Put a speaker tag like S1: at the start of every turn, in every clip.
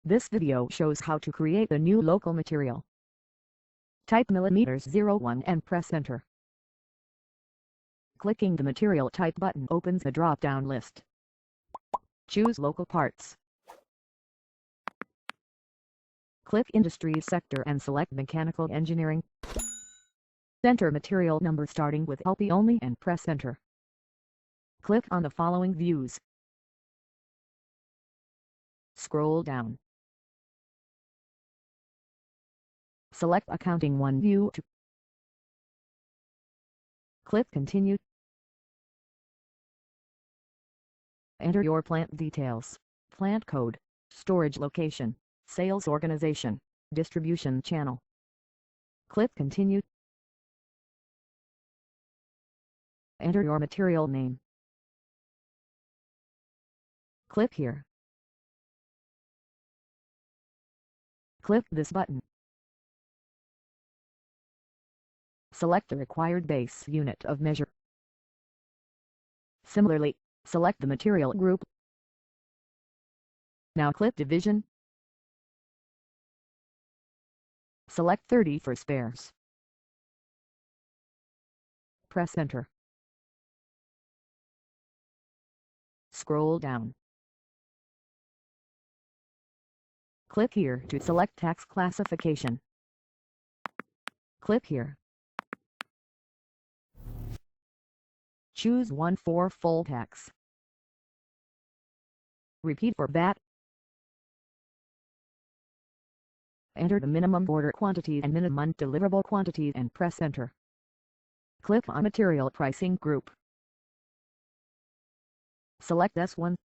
S1: This video shows how to create a new local material. Type mm01 and press enter. Clicking the material type button opens a drop-down list. Choose local parts. Click industry sector and select mechanical engineering. Enter material number starting with LP only and press enter. Click on the following views. Scroll down. Select Accounting 1 View 2. Click Continue. Enter your plant details, plant code, storage location, sales organization, distribution channel. Click Continue. Enter your material name. Click here. Click this button. Select the required base unit of measure. Similarly, select the material group. Now click Division. Select 30 for spares. Press enter. Scroll down. Click here to select tax classification. Click here. Choose one for full tax. Repeat for VAT. Enter the minimum order quantity and minimum deliverable quantity and press enter. Click on Material Pricing Group. Select S1.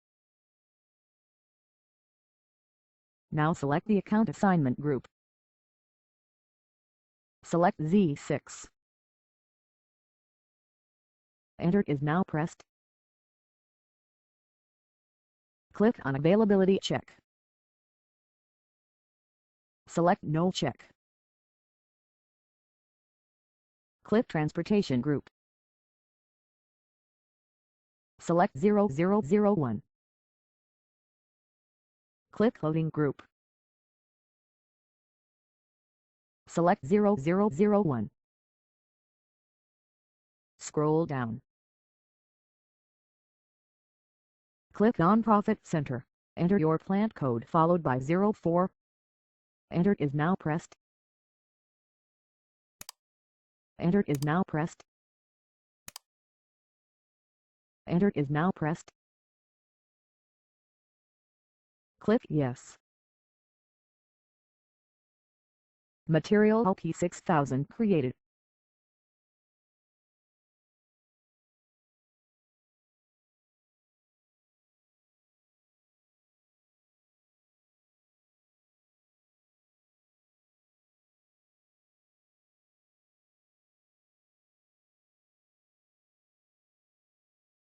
S1: Now select the Account Assignment Group. Select Z6. Enter is now pressed. Click on Availability Check. Select No Check. Click Transportation Group. Select 0001. Click Loading Group. Select 0001. Scroll down. Click Non-Profit Center. Enter your plant code followed by 04. Enter is now pressed. Enter is now pressed. Enter is now pressed. Click Yes. Material LP6000 created.